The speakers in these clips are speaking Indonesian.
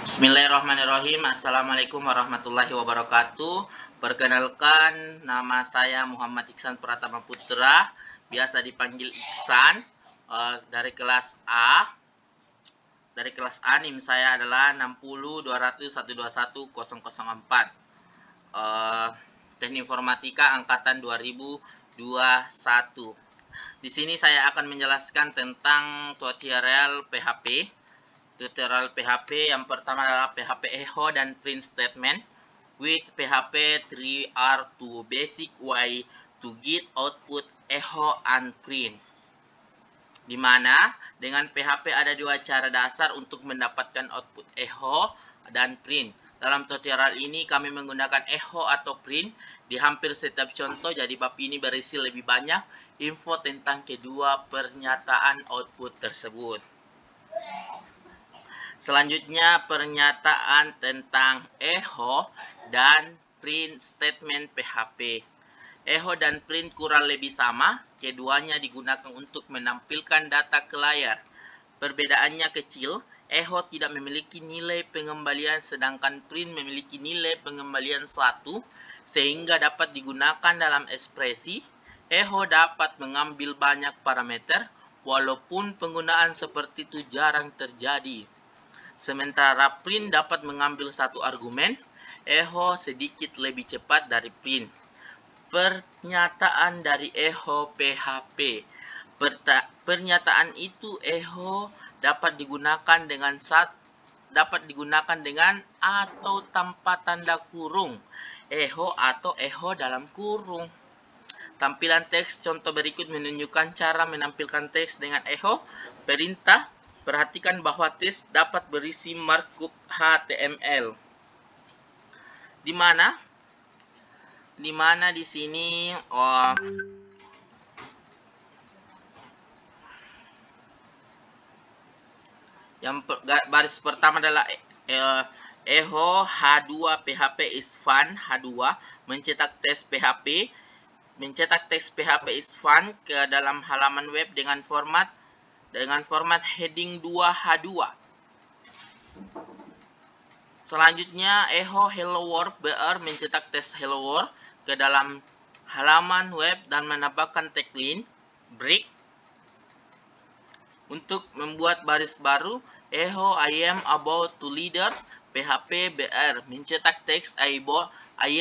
Bismillahirrahmanirrahim. Assalamualaikum warahmatullahi wabarakatuh. Perkenalkan, nama saya Muhammad Iksan Pratama Putra, biasa dipanggil Iksan. Dari kelas A. Dari kelas A NIM saya adalah 6020121004. Teknik Informatika angkatan 2021. Di sini saya akan menjelaskan tentang tutorial PHP. Tutorial PHP yang pertama adalah PHP echo dan print statement with PHP 3R2 basic way to get output echo and print. Di mana dengan PHP ada dua cara dasar untuk mendapatkan output echo dan print. Dalam tutorial ini kami menggunakan echo atau print di hampir setiap contoh, jadi bab ini berisi lebih banyak info tentang kedua pernyataan output tersebut. Selanjutnya pernyataan tentang echo dan print statement PHP. Echo dan print kurang lebih sama, keduanya digunakan untuk menampilkan data ke layar. Perbedaannya kecil, echo tidak memiliki nilai pengembalian sedangkan print memiliki nilai pengembalian 1, sehingga dapat digunakan dalam ekspresi. Echo dapat mengambil banyak parameter, walaupun penggunaan seperti itu jarang terjadi. Sementara print dapat mengambil satu argumen, echo sedikit lebih cepat dari print. Pernyataan dari echo PHP. Pernyataan itu echo dapat digunakan dengan atau tanpa tanda kurung, echo atau echo dalam kurung. Tampilan teks contoh berikut menunjukkan cara menampilkan teks dengan echo. Perintah: perhatikan bahwa teks dapat berisi markup HTML. Di mana di sini yang baris pertama adalah echo H2 PHP is fun. H2 mencetak teks PHP. Mencetak teks PHP is fun ke dalam halaman web dengan format heading 2H2. Selanjutnya echo Hello World BR mencetak teks Hello World ke dalam halaman web dan menambahkan tagline break. Untuk membuat baris baru, echo I am about to leaders PHP BR mencetak teks I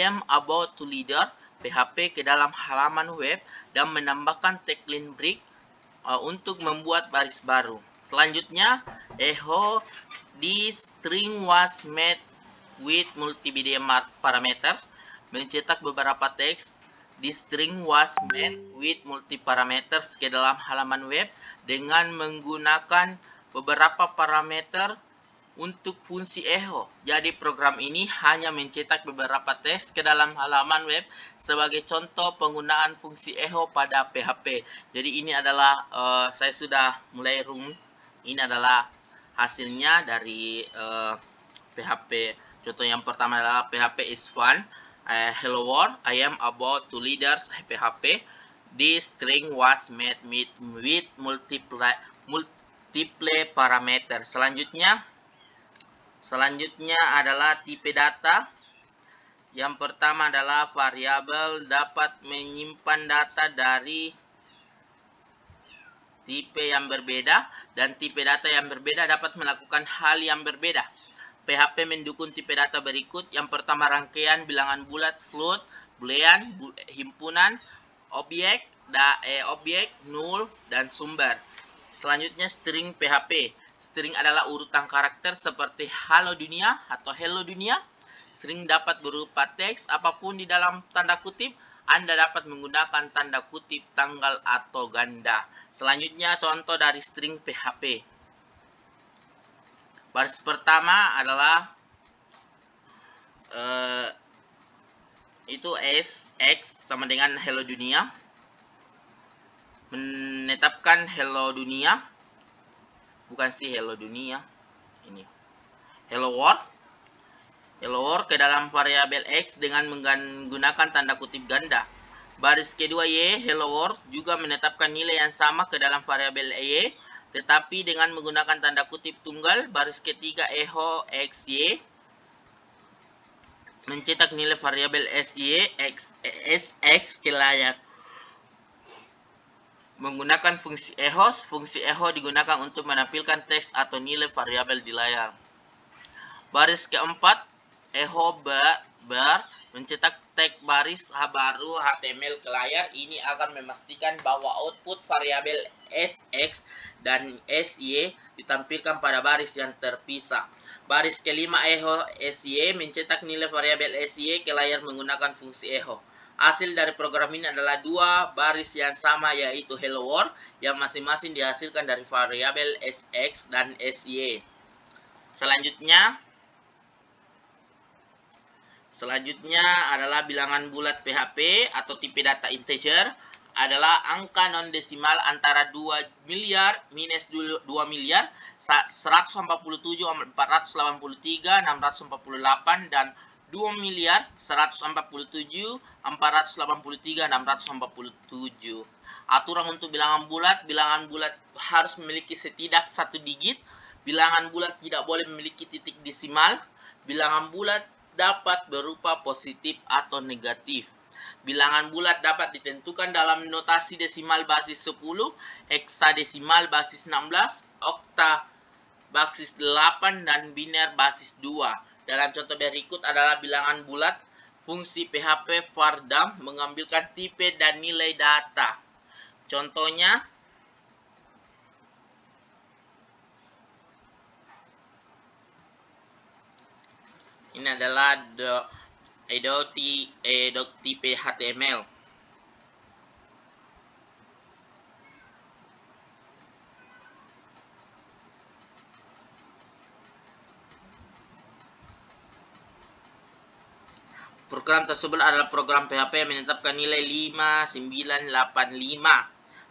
am about to leader PHP ke dalam halaman web dan menambahkan tagline break untuk membuat baris baru. Selanjutnya, echo this string was made with multimedia parameters mencetak beberapa teks this string was made with multi parameters ke dalam halaman web dengan menggunakan beberapa parameter untuk fungsi echo. Jadi program ini hanya mencetak beberapa teks ke dalam halaman web sebagai contoh penggunaan fungsi echo pada PHP. Jadi ini adalah saya sudah mulai ini adalah hasilnya dari PHP. Contoh yang pertama adalah PHP is fun. Hello world, I am about to leaders PHP. This string was made with multiple parameter. Selanjutnya adalah tipe data. Yang pertama adalah variabel dapat menyimpan data dari tipe yang berbeda, dan tipe data yang berbeda dapat melakukan hal yang berbeda. PHP mendukung tipe data berikut. Yang pertama rangkaian, bilangan bulat, float, boolean, himpunan, objek, null, dan sumber. Selanjutnya string PHP. String adalah urutan karakter seperti halo dunia atau hello dunia. String dapat berupa teks apapun di dalam tanda kutip. Anda dapat menggunakan tanda kutip, tanggal, atau ganda. Selanjutnya contoh dari string PHP. Baris pertama adalah itu x sama dengan hello dunia. Menetapkan hello dunia, bukan sih hello dunia, ini hello world. Hello world ke dalam variabel x dengan menggunakan tanda kutip ganda. Baris kedua y hello world juga menetapkan nilai yang sama ke dalam variabel y, tetapi dengan menggunakan tanda kutip tunggal, baris ketiga echo xy mencetak nilai variabel sx ke layar. Menggunakan fungsi echo digunakan untuk menampilkan teks atau nilai variabel di layar. Baris keempat, echo bar mencetak teks baris baru HTML ke layar. Ini akan memastikan bahwa output variabel sx dan sy ditampilkan pada baris yang terpisah. Baris kelima, echo sy mencetak nilai variabel sy ke layar menggunakan fungsi echo. Hasil dari program ini adalah dua baris yang sama, yaitu hello world yang masing-masing dihasilkan dari variabel sx dan sy. Selanjutnya adalah bilangan bulat PHP atau tipe data integer adalah angka non-desimal antara 2 miliar minus 2 miliar, 147, 483, 648, dan 2 miliar, 147, 483, 647. Aturan untuk bilangan bulat harus memiliki setidak satu digit. Bilangan bulat tidak boleh memiliki titik desimal. Bilangan bulat dapat berupa positif atau negatif. Bilangan bulat dapat ditentukan dalam notasi desimal basis 10, heksadesimal basis 16, okta basis 8, dan biner basis 2. Dalam contoh berikut adalah bilangan bulat. Fungsi PHP var_dump mengambilkan tipe dan nilai data. Contohnya, ini adalah tipe HTML. Program tersebut adalah program PHP yang menetapkan nilai 5985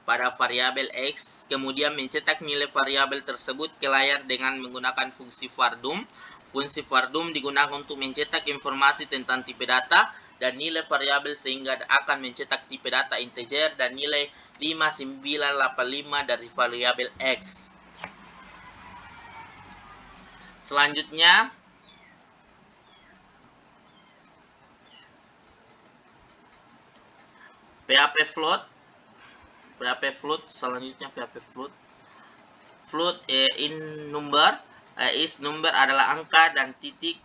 pada variabel x, kemudian mencetak nilai variabel tersebut ke layar dengan menggunakan fungsi var_dump. Fungsi var_dump digunakan untuk mencetak informasi tentang tipe data dan nilai variabel sehingga akan mencetak tipe data integer dan nilai 5985 dari variabel x. Selanjutnya, PHP float. Selanjutnya PHP float. Float in number is number adalah angka dan titik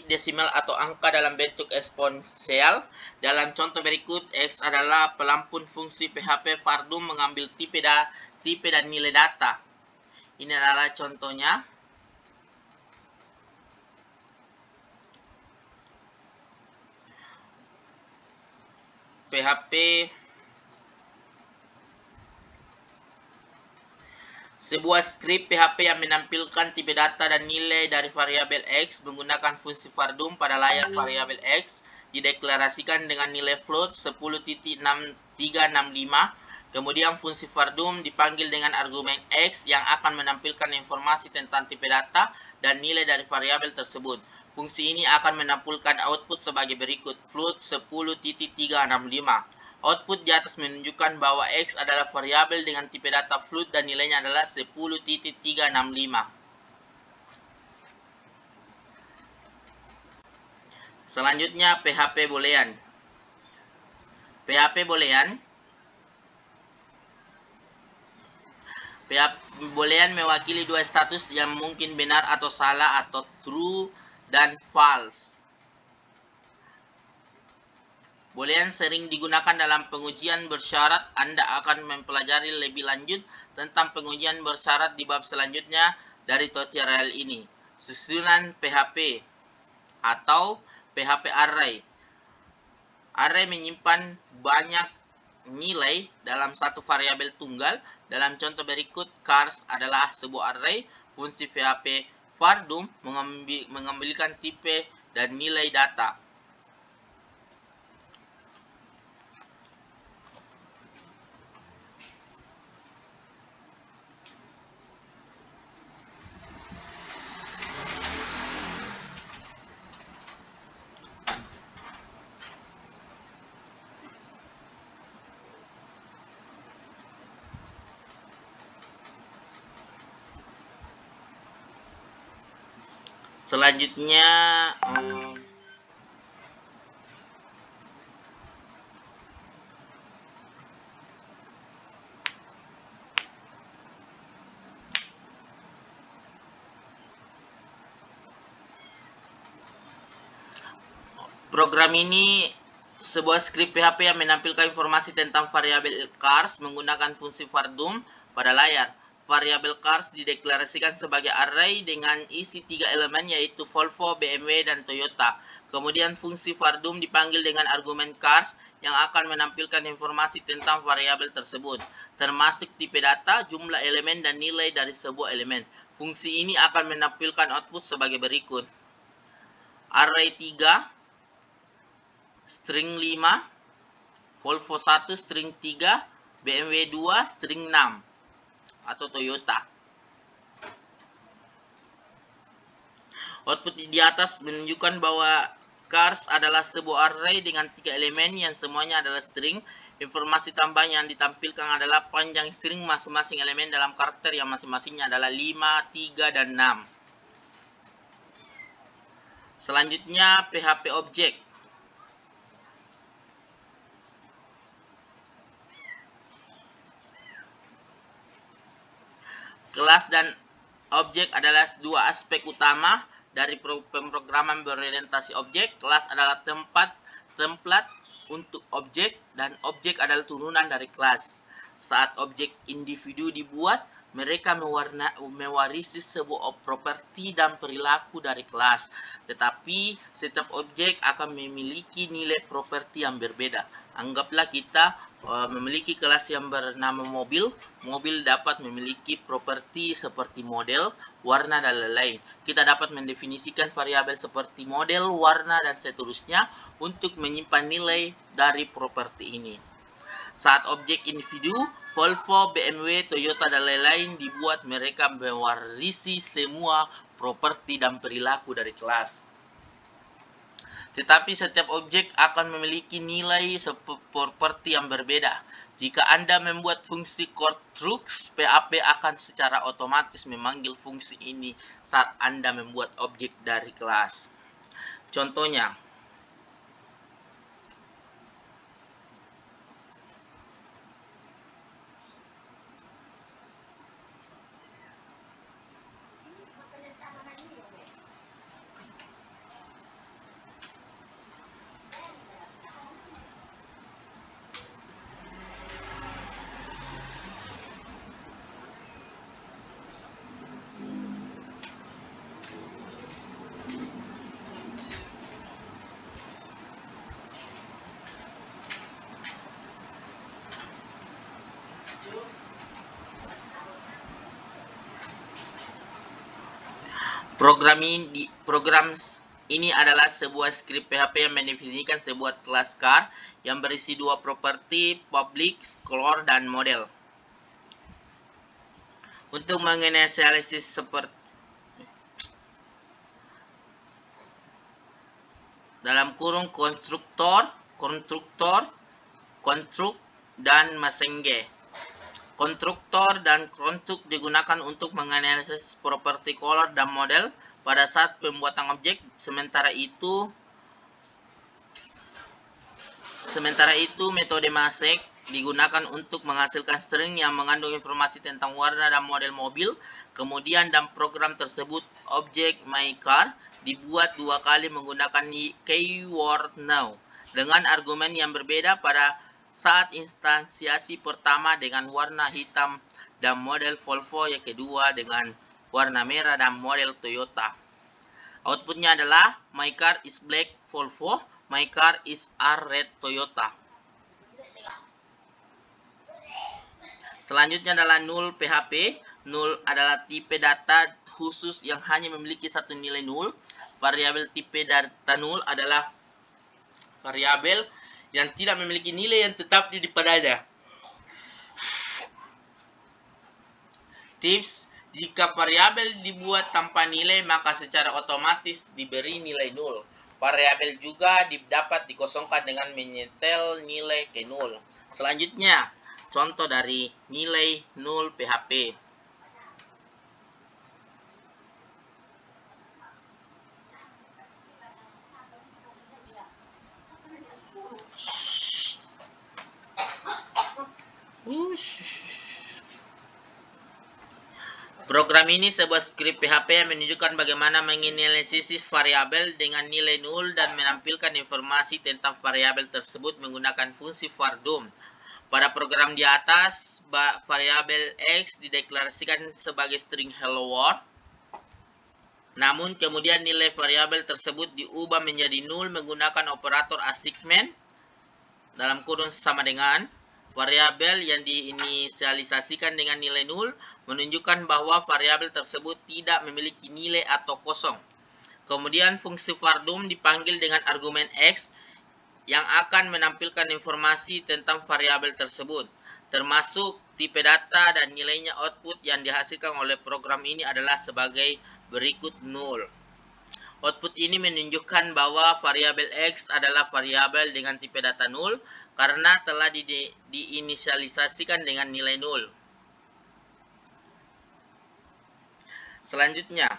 desimal atau angka dalam bentuk eksponensial. Dalam contoh berikut, x adalah pelampun fungsi PHP var_dump mengambil tipe dan nilai data. Ini adalah contohnya. Sebuah skrip PHP yang menampilkan tipe data dan nilai dari variabel x menggunakan fungsi var_dump pada layar variabel x dideklarasikan dengan nilai float 10.365. Kemudian fungsi var_dump dipanggil dengan argumen x yang akan menampilkan informasi tentang tipe data dan nilai dari variabel tersebut. Fungsi ini akan menampilkan output sebagai berikut: float 10.365. Output di atas menunjukkan bahwa x adalah variabel dengan tipe data float dan nilainya adalah 10.365. Selanjutnya, PHP boolean. PHP boolean mewakili dua status yang mungkin benar atau salah, atau true dan false. Boolean sering digunakan dalam pengujian bersyarat. Anda akan mempelajari lebih lanjut tentang pengujian bersyarat di bab selanjutnya dari tutorial ini. Susunan PHP atau PHP array. Array menyimpan banyak nilai dalam satu variabel tunggal. Dalam contoh berikut, cars adalah sebuah array. Fungsi PHP var_dump mengambilkan tipe dan nilai data. Selanjutnya program ini sebuah script PHP yang menampilkan informasi tentang variabel cars menggunakan fungsi var_dum pada layar. Variabel cars dideklarasikan sebagai array dengan isi 3 elemen yaitu Volvo, BMW, dan Toyota. Kemudian fungsi var_dum dipanggil dengan argumen cars yang akan menampilkan informasi tentang variabel tersebut, termasuk tipe data, jumlah elemen, dan nilai dari sebuah elemen. Fungsi ini akan menampilkan output sebagai berikut. Array 3, string 5, Volvo 1, string 3, BMW 2, string 6, atau Toyota. Output di atas menunjukkan bahwa cars adalah sebuah array dengan 3 elemen yang semuanya adalah string. Informasi tambahan yang ditampilkan adalah panjang string masing-masing elemen dalam karakter yang masing-masingnya adalah 5, 3, dan 6. Selanjutnya PHP Object. Kelas dan objek adalah dua aspek utama dari pemrograman berorientasi objek. Kelas adalah template untuk objek, dan objek adalah turunan dari kelas. Saat objek individu dibuat, mereka mewarisi sebuah properti dan perilaku dari kelas. Tetapi setiap objek akan memiliki nilai properti yang berbeda. Anggaplah kita memiliki kelas yang bernama mobil. Mobil dapat memiliki properti seperti model, warna, dan lain-lain. Kita dapat mendefinisikan variabel seperti model, warna, dan seterusnya untuk menyimpan nilai dari properti ini. Saat objek individu, Volvo, BMW, Toyota, dan lain-lain dibuat, mereka mewarisi semua properti dan perilaku dari kelas. Tetapi setiap objek akan memiliki nilai properti yang berbeda. Jika Anda membuat fungsi construct, PHP akan secara otomatis memanggil fungsi ini saat Anda membuat objek dari kelas. Contohnya, program ini adalah sebuah script PHP yang mendefinisikan sebuah kelas car yang berisi dua properti, public, color, dan model. Untuk menginisialisasi seperti dalam kurung konstruktor, construct, dan messenger. Konstruktor dan construct digunakan untuk menganalisis properti color dan model pada saat pembuatan objek. Sementara itu metode message digunakan untuk menghasilkan string yang mengandung informasi tentang warna dan model mobil. Kemudian dalam program tersebut, objek myCar dibuat dua kali menggunakan keyword now dengan argumen yang berbeda. Pada saat instansiasi pertama dengan warna hitam dan model Volvo, yang kedua dengan warna merah dan model Toyota. Outputnya adalah my car is black Volvo, my car is red Toyota. Selanjutnya adalah null PHP. Null adalah tipe data khusus yang hanya memiliki satu nilai null. Variabel tipe data null adalah variabel yang tidak memiliki nilai yang tetap di padanya. Tips: jika variabel dibuat tanpa nilai, maka secara otomatis diberi nilai nol. Variabel juga dapat dikosongkan dengan menyetel nilai ke nol. Selanjutnya, contoh dari nilai nol PHP. Program ini sebuah skrip PHP yang menunjukkan bagaimana menganalisis variabel dengan nilai nul dan menampilkan informasi tentang variabel tersebut menggunakan fungsi var_dom. Pada program di atas, variabel X dideklarasikan sebagai string hello world. Namun kemudian nilai variabel tersebut diubah menjadi nul menggunakan operator assignment dalam kurung sama dengan variabel yang diinisialisasikan dengan nilai nul menunjukkan bahwa variabel tersebut tidak memiliki nilai atau kosong. Kemudian fungsi var_dom dipanggil dengan argumen X yang akan menampilkan informasi tentang variabel tersebut, termasuk tipe data dan nilainya. Output yang dihasilkan oleh program ini adalah sebagai berikut nul. Output ini menunjukkan bahwa variabel X adalah variabel dengan tipe data nul karena telah diinisialisasikan dengan nilai nul. Selanjutnya,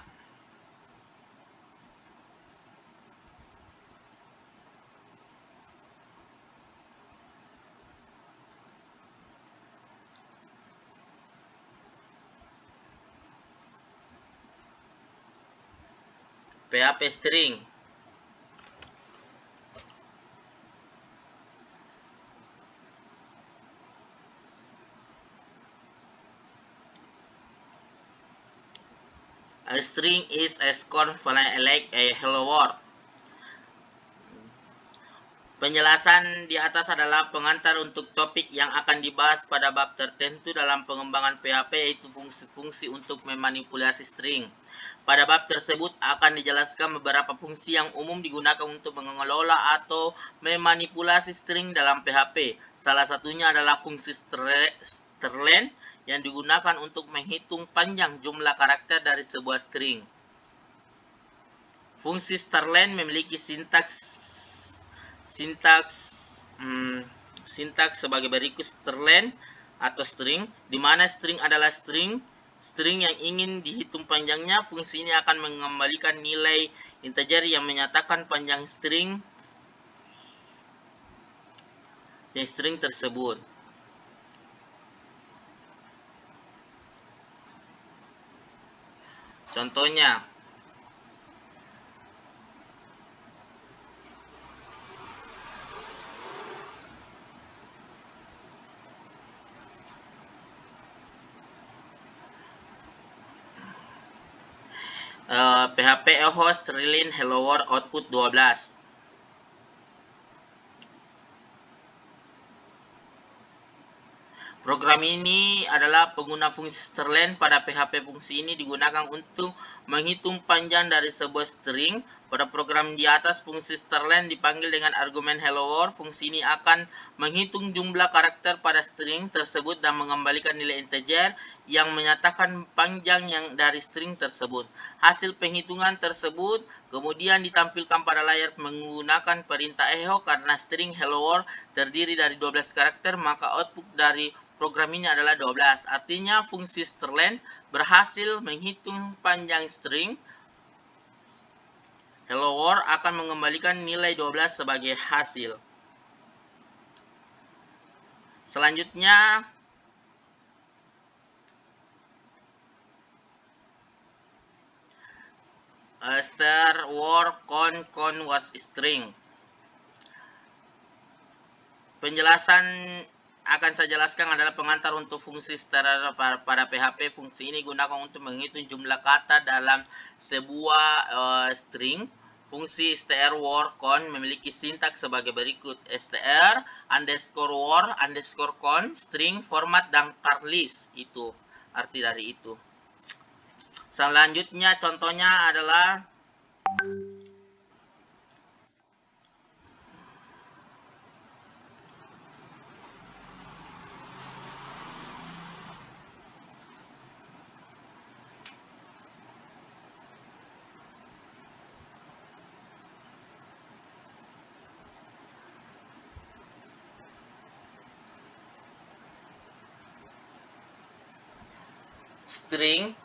PHP string. A string is a convenient like a hello world. Penjelasan di atas adalah pengantar untuk topik yang akan dibahas pada bab tertentu dalam pengembangan PHP, yaitu fungsi-fungsi untuk memanipulasi string. Pada bab tersebut akan dijelaskan beberapa fungsi yang umum digunakan untuk mengelola atau memanipulasi string dalam PHP. Salah satunya adalah fungsi strlen yang digunakan untuk menghitung panjang jumlah karakter dari sebuah string. Fungsi strlen memiliki sintaks sebagai berikut: strlen atau string, di mana string adalah string yang ingin dihitung panjangnya. Fungsi ini akan mengembalikan nilai integer yang menyatakan panjang string tersebut. Contohnya, PHP echo string hello world output 12. Program ini adalah pengguna fungsi strlen. Pada PHP, fungsi ini digunakan untuk menghitung panjang dari sebuah string. Pada program di atas, fungsi strlen dipanggil dengan argumen hello world. Fungsi ini akan menghitung jumlah karakter pada string tersebut dan mengembalikan nilai integer yang menyatakan panjang yang dari string tersebut. Hasil penghitungan tersebut kemudian ditampilkan pada layar menggunakan perintah echo. Karena string hello world terdiri dari 12 karakter, maka output dari program ini adalah 12. Artinya fungsi strlen berhasil menghitung panjang string hello world akan mengembalikan nilai 12 sebagai hasil. Selanjutnya, star war con was string. Penjelasan akan saya jelaskan adalah pengantar untuk fungsi star pada PHP. Fungsi ini digunakan untuk menghitung jumlah kata dalam sebuah string. Fungsi str war con memiliki sintaks sebagai berikut: str underscore war underscore con string format dan char list. Itu arti dari itu. Selanjutnya contohnya adalah string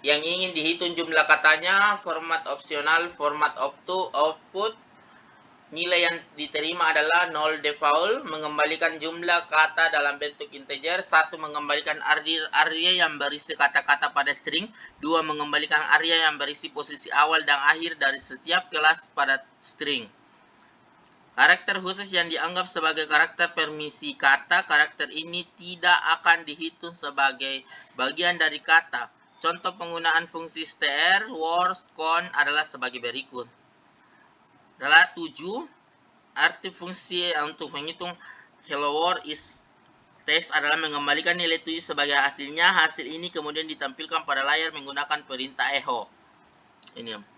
yang ingin dihitung jumlah katanya. Format opsional, format output Nilai yang diterima adalah 0 default, mengembalikan jumlah kata dalam bentuk integer, 1 mengembalikan area yang berisi kata-kata pada string, 2 mengembalikan area yang berisi posisi awal dan akhir dari setiap kelas pada string. Karakter khusus yang dianggap sebagai karakter permisi kata, karakter ini tidak akan dihitung sebagai bagian dari kata. Contoh penggunaan fungsi str, word, con adalah sebagai berikut. Adalah 7. Arti fungsi untuk menghitung hello world is text adalah mengembalikan nilai 7 sebagai hasilnya. Hasil ini kemudian ditampilkan pada layar menggunakan perintah echo. Ini.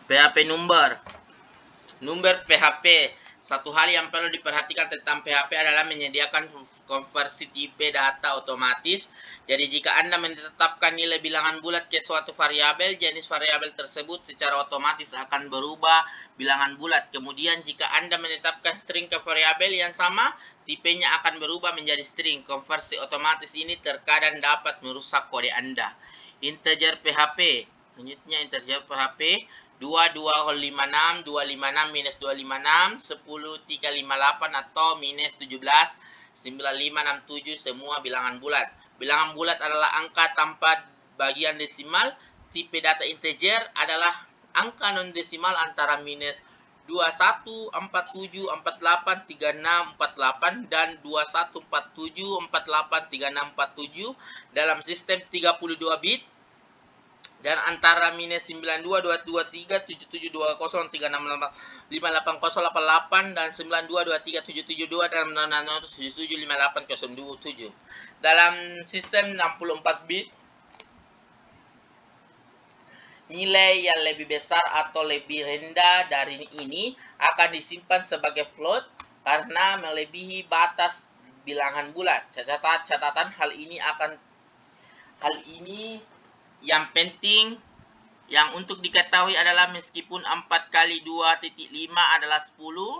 PHP number PHP. Satu hal yang perlu diperhatikan tentang PHP adalah menyediakan konversi tipe data otomatis. Jadi jika Anda menetapkan nilai bilangan bulat ke suatu variabel, jenis variabel tersebut secara otomatis akan berubah bilangan bulat. Kemudian jika Anda menetapkan string ke variabel yang sama, tipenya akan berubah menjadi string. Konversi otomatis ini terkadang dapat merusak kode Anda. Integer PHP. Selanjutnya integer PHP. 2256, 256 minus 256, 10358 atau minus 17, 9567 semua bilangan bulat. Bilangan bulat adalah angka tanpa bagian desimal. Tipe data integer adalah angka non desimal antara minus 21, 47, 48, 36, 48 dan 21, 47, 48, 36, 47 dalam sistem 32 bit. Dan antara minus 92, 223, 7720, 368, 58088 dan 92, 23, 772 dan 677, 58027. Dalam sistem 64 bit, nilai yang lebih besar atau lebih rendah dari ini akan disimpan sebagai float karena melebihi batas bilangan bulat. Catatan hal ini yang penting yang untuk diketahui adalah meskipun 4 kali 2.5 adalah 10,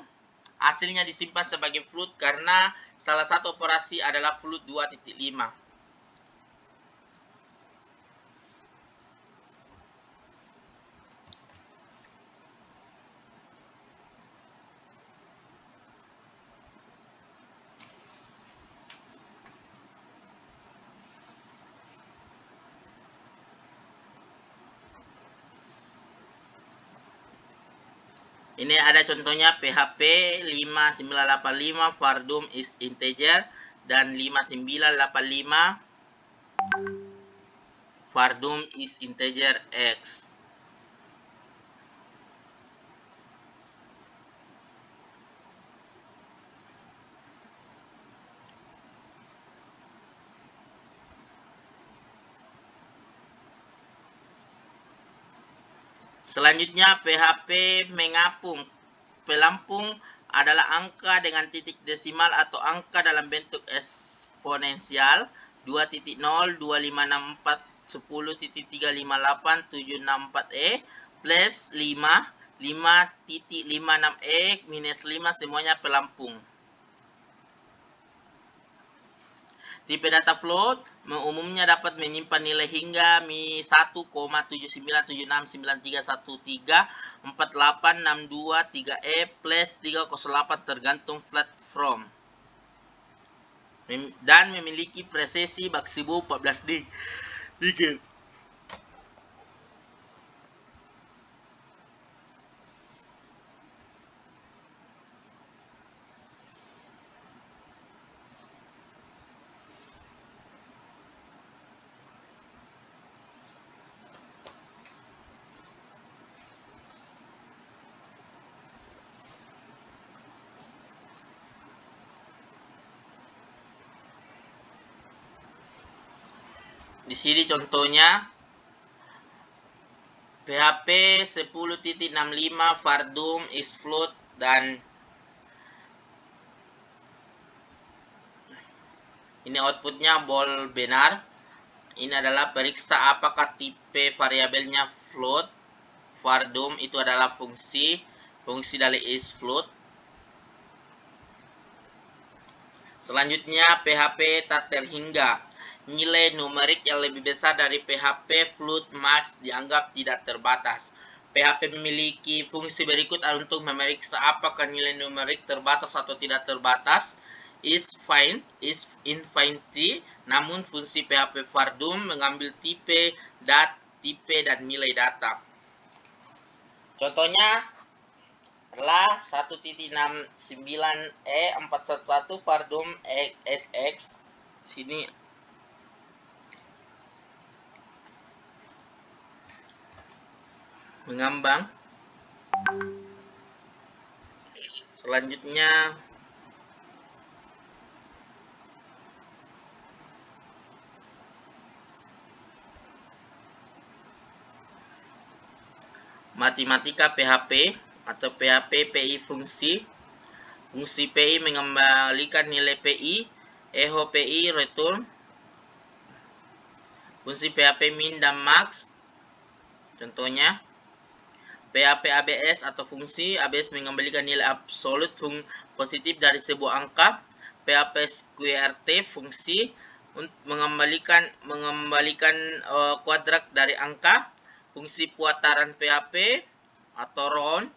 hasilnya disimpan sebagai float karena salah satu operasi adalah float 2.5. Ini ada contohnya PHP 5985 Vardum is integer dan 5985 Vardum is integer X. Selanjutnya PHP mengapung. Pelampung adalah angka dengan titik desimal atau angka dalam bentuk eksponensial 2.0, 2564, 10.358, 764E plus 5, 5.56E minus 5 semuanya pelampung. Tipe data float umumnya dapat menyimpan nilai hingga 1,79793134862 plus 308 tergantung platform dan memiliki presisi maksimum 14 digit. Di sini contohnya PHP 10.65 Vardum is float dan Ini outputnya bool benar. Ini adalah periksa apakah tipe variabelnya float. Vardum itu adalah fungsi dari is float. Selanjutnya PHP tak terhingga. Nilai numerik yang lebih besar dari PHP float max dianggap tidak terbatas. PHP memiliki fungsi berikut untuk memeriksa apakah nilai numerik terbatas atau tidak terbatas. Is infinity, namun fungsi PHP Vardum mengambil tipe dan nilai data. Contohnya adalah 1.69e411 Vardum SX. Sini mengambang. Selanjutnya matematika PHP atau PHP PI fungsi. Fungsi PI mengembalikan nilai PI, echo PI return. Fungsi PHP min dan max. Contohnya PHP ABS atau fungsi ABS mengembalikan nilai absolut positif dari sebuah angka. PHP sqrt fungsi mengembalikan kuadrat dari angka. Fungsi putaran PHP atau round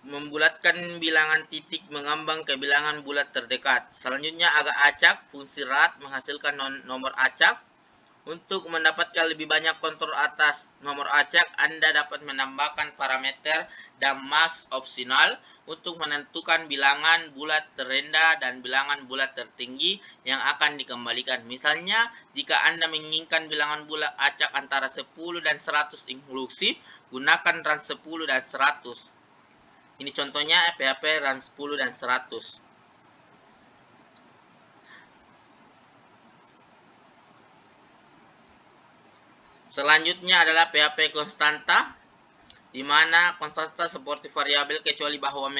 membulatkan bilangan titik mengambang ke bilangan bulat terdekat. Selanjutnya agak acak, fungsi rat menghasilkan nomor acak. Untuk mendapatkan lebih banyak kontrol atas nomor acak, Anda dapat menambahkan parameter dan max opsional untuk menentukan bilangan bulat terendah dan bilangan bulat tertinggi yang akan dikembalikan. Misalnya, jika Anda menginginkan bilangan bulat acak antara 10 dan 100 inklusif, gunakan run 10 dan 100. Ini contohnya PHP run 10 dan 100. Selanjutnya adalah PHP konstanta, di mana konstanta seperti variabel kecuali bahwa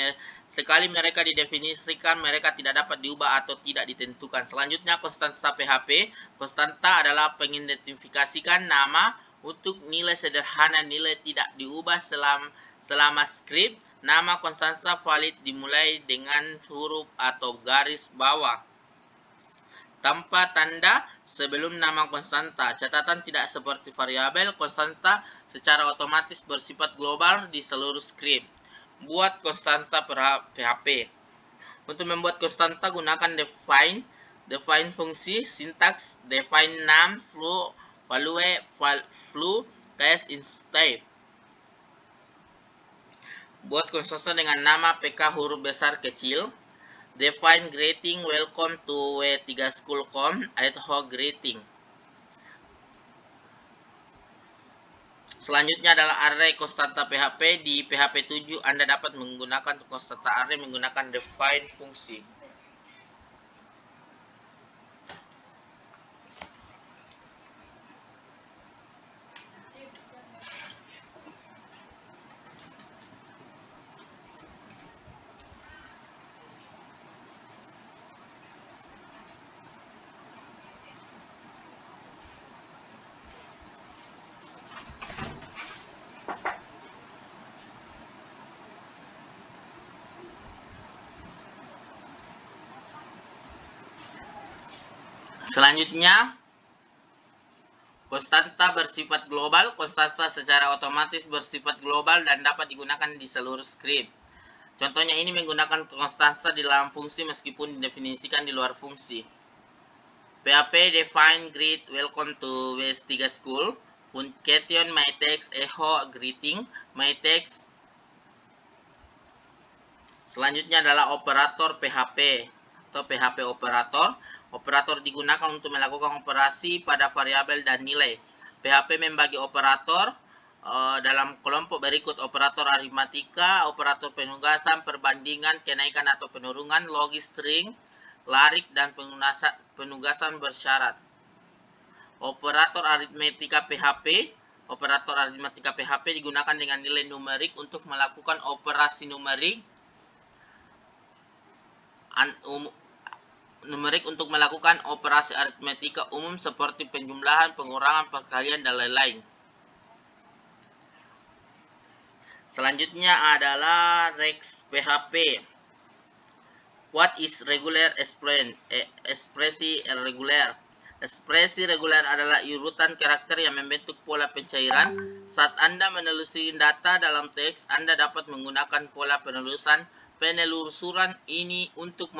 sekali mereka didefinisikan, mereka tidak dapat diubah atau tidak ditentukan. Selanjutnya konstanta PHP. Konstanta adalah mengidentifikasikan nama untuk nilai sederhana, nilai tidak diubah selama script. Nama konstanta valid dimulai dengan huruf atau garis bawah tanpa tanda sebelum nama konstanta. Catatan tidak seperti variabel, konstanta secara otomatis bersifat global di seluruh script. Buat konstanta PHP. Untuk membuat konstanta gunakan define fungsi, sintaks define name, flow, value, flu, test instead. Buat konstanta dengan nama PK huruf besar kecil. Define greeting, welcome to W3 School.com, ad hoc greeting. Selanjutnya adalah array konstanta PHP. Di PHP 7 Anda dapat menggunakan konstanta array menggunakan define fungsi. Selanjutnya, konstanta bersifat global. Konstanta secara otomatis bersifat global dan dapat digunakan di seluruh script. Contohnya ini menggunakan konstanta di dalam fungsi meskipun didefinisikan di luar fungsi. PHP define greet welcome to W3 School. Function my text echo greeting my text. Selanjutnya adalah operator PHP atau PHP operator. Operator digunakan untuk melakukan operasi pada variabel dan nilai. PHP membagi operator dalam kelompok berikut: operator aritmatika, operator penugasan, perbandingan, kenaikan atau penurunan, logis string, larik, dan penugasan bersyarat. Operator aritmatika PHP. Operator aritmatika PHP digunakan dengan nilai numerik untuk melakukan operasi numerik numerik untuk melakukan operasi aritmetika umum seperti penjumlahan, pengurangan, perkalian, dan lain-lain. Selanjutnya adalah Rex PHP. What is regular ekspresi reguler? Ekspresi reguler adalah urutan karakter yang membentuk pola pencairan. Saat Anda menelusuri data dalam teks, Anda dapat menggunakan pola penelusuran ini untuk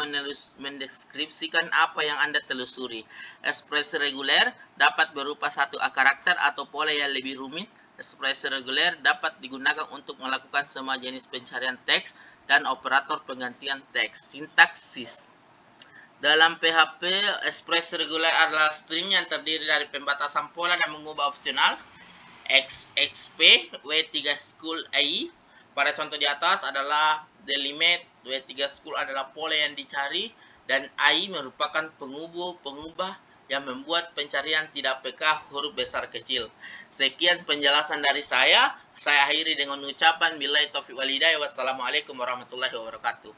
mendeskripsikan apa yang Anda telusuri. Ekspresi reguler dapat berupa satu karakter atau pola yang lebih rumit. Ekspresi reguler dapat digunakan untuk melakukan semua jenis pencarian teks dan operator penggantian teks. Sintaksis. Dalam PHP, ekspresi reguler adalah string yang terdiri dari pembatasan pola dan mengubah opsional. XP, W3 school AI. Pada contoh di atas adalah delimit, W3 school adalah pola yang dicari, dan AI merupakan pengubah yang membuat pencarian tidak peka huruf besar kecil. Sekian penjelasan dari saya. Saya akhiri dengan ucapan billahi taufiq walhidayah. Wassalamualaikum warahmatullahi wabarakatuh.